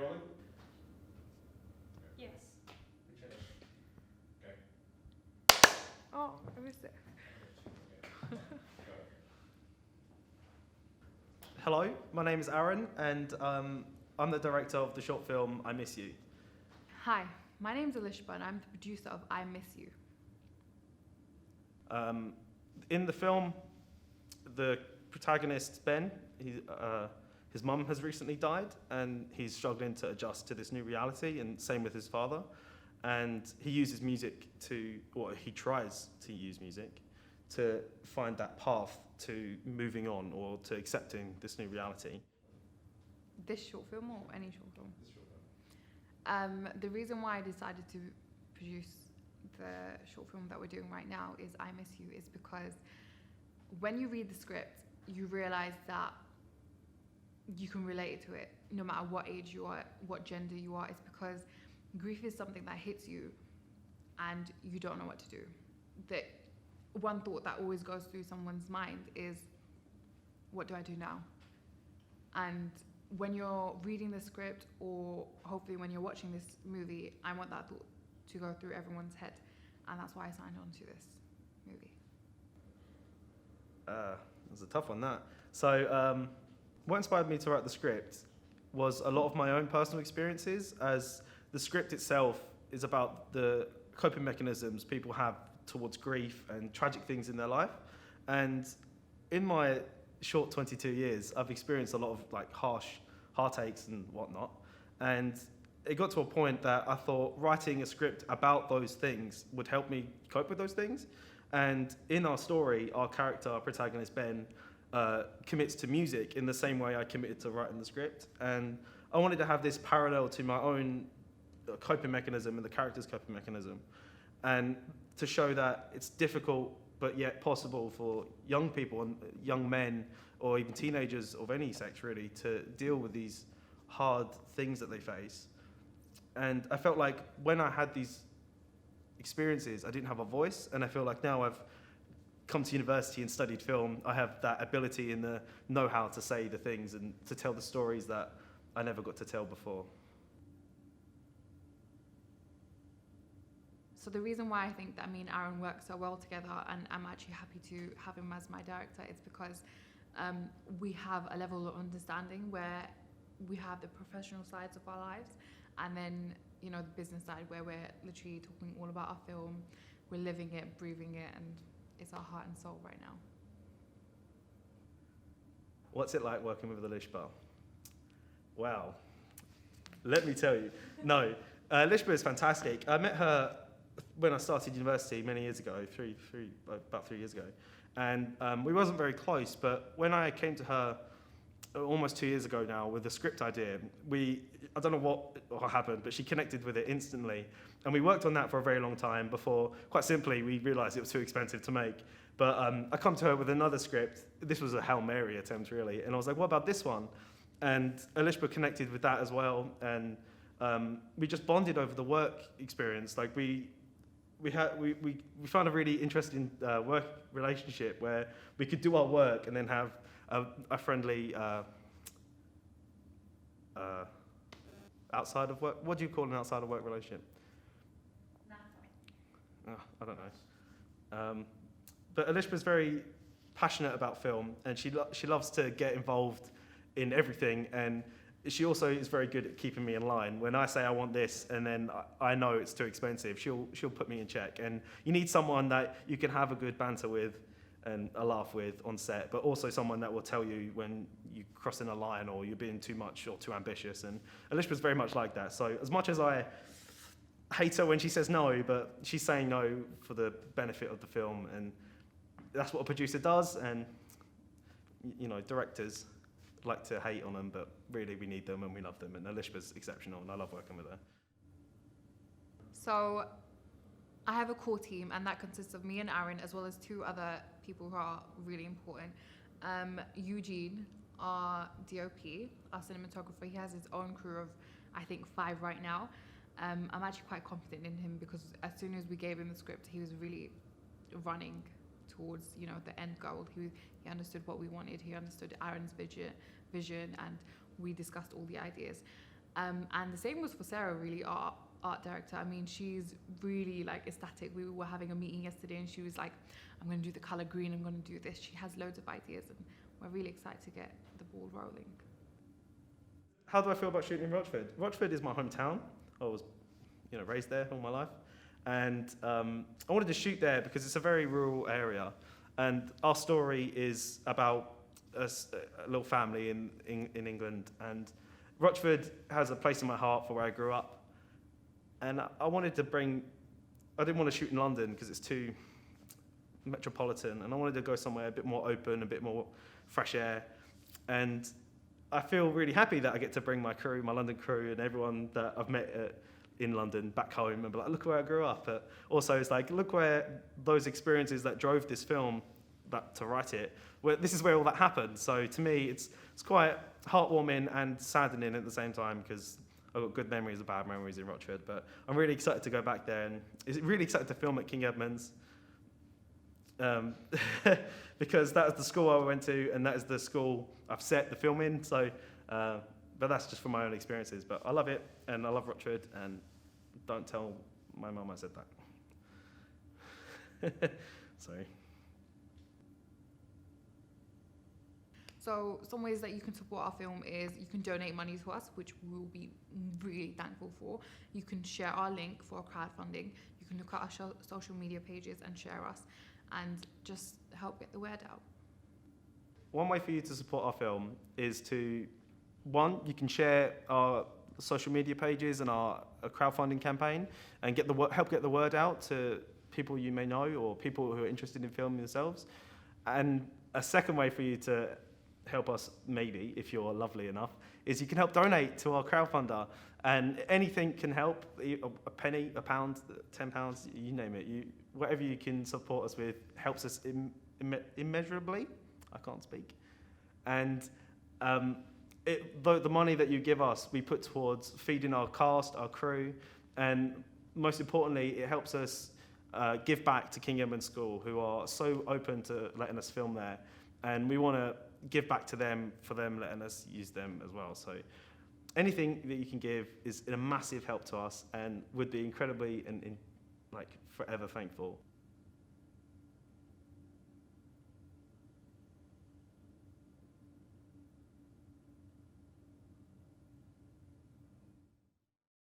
rolling? Yes. Okay. Oh, I missed it. Hello, my name is Aaron, and I'm the director of the short film I Miss You. Hi, my name's Alishba, and I'm the producer of I Miss You. In the film, the protagonist, Ben, his mum has recently died, and he's struggling to adjust to this new reality, and same with his father. And he uses music he tries to use music to find that path to moving on or to accepting this new reality. This short film or any short film? This short film. The reason why I decided to produce the short film that we're doing right now is I Miss You is because when you read the script, you realize that you can relate to it no matter what age you are, what gender you are. It's because grief is something that hits you and you don't know what to do. The one thought that always goes through someone's mind is, what do I do now? And when you're reading the script, or hopefully when you're watching this movie, I want that thought to go through everyone's head. And that's why I signed on to this movie. It was a tough one, that. So what inspired me to write the script was a lot of my own personal experiences, as the script itself is about the coping mechanisms people have towards grief and tragic things in their life. And in my short 22 years, I've experienced a lot of harsh heartaches and whatnot. And it got to a point that I thought writing a script about those things would help me cope with those things. And in our story, our character, our protagonist Ben, commits to music in the same way I committed to writing the script. And I wanted to have this parallel to my own coping mechanism and the character's coping mechanism, and to show that it's difficult but yet possible for young people and young men, or even teenagers of any sex really, to deal with these hard things that they face. And I felt like when I had these experiences, I didn't have a voice, and I feel like now I've come to university and studied film, I have that ability and the know-how to say the things and to tell the stories that I never got to tell before. So the reason why I think that me and Aaron work so well together, and I'm actually happy to have him as my director, is because we have a level of understanding where we have the professional sides of our lives, and then the business side where we're literally talking all about our film, we're living it, breathing it, and it's our heart and soul right now. What's it like working with Alishba? Wow, let me tell you. No, Alishba is fantastic. I met her when I started university many years ago, about 3 years ago. And we wasn't very close, but when I came to her almost 2 years ago now with the script idea, I don't know what happened, but she connected with it instantly. And we worked on that for a very long time before, quite simply, we realized it was too expensive to make. But I come to her with another script. This was a Hail Mary attempt, really. And I was like, what about this one? And Alishba connected with that as well. And we just bonded over the work experience. Like we found a really interesting work relationship where we could do our work and then have a friendly outside of work. What do you call an outside of work relationship? I don't know. But Alishba's very passionate about film, and she loves to get involved in everything, and she also is very good at keeping me in line. When I say I want this and then I know it's too expensive, she'll put me in check. And you need someone that you can have a good banter with and a laugh with on set, but also someone that will tell you when you're crossing a line or you're being too much or too ambitious. And Alishba's very much like that. So as much as I hate her when she says no, but she's saying no for the benefit of the film, and that's what a producer does. And directors like to hate on them, but really we need them and we love them, and Alishba's exceptional and I love working with her. So I have a core team, and that consists of me and Aaron, as well as two other people who are really important. Eugene, our DOP, our cinematographer, he has his own crew of, I think, 5 right now. I'm actually quite confident in him because as soon as we gave him the script, he was really running towards the end goal. He understood what we wanted. He understood Aaron's vision, and we discussed all the ideas. And the same was for Sarah, really, our art director. I mean, she's really like ecstatic. We were having a meeting yesterday and she was like, I'm going to do the color green, I'm going to do this. She has loads of ideas and we're really excited to get the ball rolling. How do I feel about shooting in Rochford? Rochford is my hometown. I was, raised there all my life. And I wanted to shoot there because it's a very rural area. And our story is about a little family in England. And Rochford has a place in my heart for where I grew up. And I didn't want to shoot in London because it's too metropolitan. And I wanted to go somewhere a bit more open, a bit more fresh air. And I feel really happy that I get to bring my crew, my London crew, and everyone that I've met in London back home and be like, look where I grew up. But also, it's like, look where those experiences that drove this film to write it, this is where all that happened. So to me, it's quite heartwarming and saddening at the same time because I've got good memories and bad memories in Rochford. But I'm really excited to go back there and really excited to film at King Edmund's. Because that was the school I went to and that is the school I've set the film in. So, but that's just from my own experiences. But I love it and I love Rochford and don't tell my mum I said that. Sorry. So some ways that you can support our film is you can donate money to us, which we'll be really thankful for. You can share our link for crowdfunding. You can look at our social media pages and share us and just help get the word out. One way for you to support our film is you can share our social media pages and our crowdfunding campaign and help get the word out to people you may know or people who are interested in filming themselves. And a second way for you to help us, maybe, if you're lovely enough, is you can help donate to our crowdfunder. And anything can help, a penny, a pound, £10, you name it. Whatever you can support us with helps us immeasurably. I can't speak. And the money that you give us, we put towards feeding our cast, our crew, and most importantly, it helps us give back to King Edmund School, who are so open to letting us film there. And we want to give back to them for them letting us use them as well. So anything that you can give is a massive help to us and would be incredibly and forever thankful.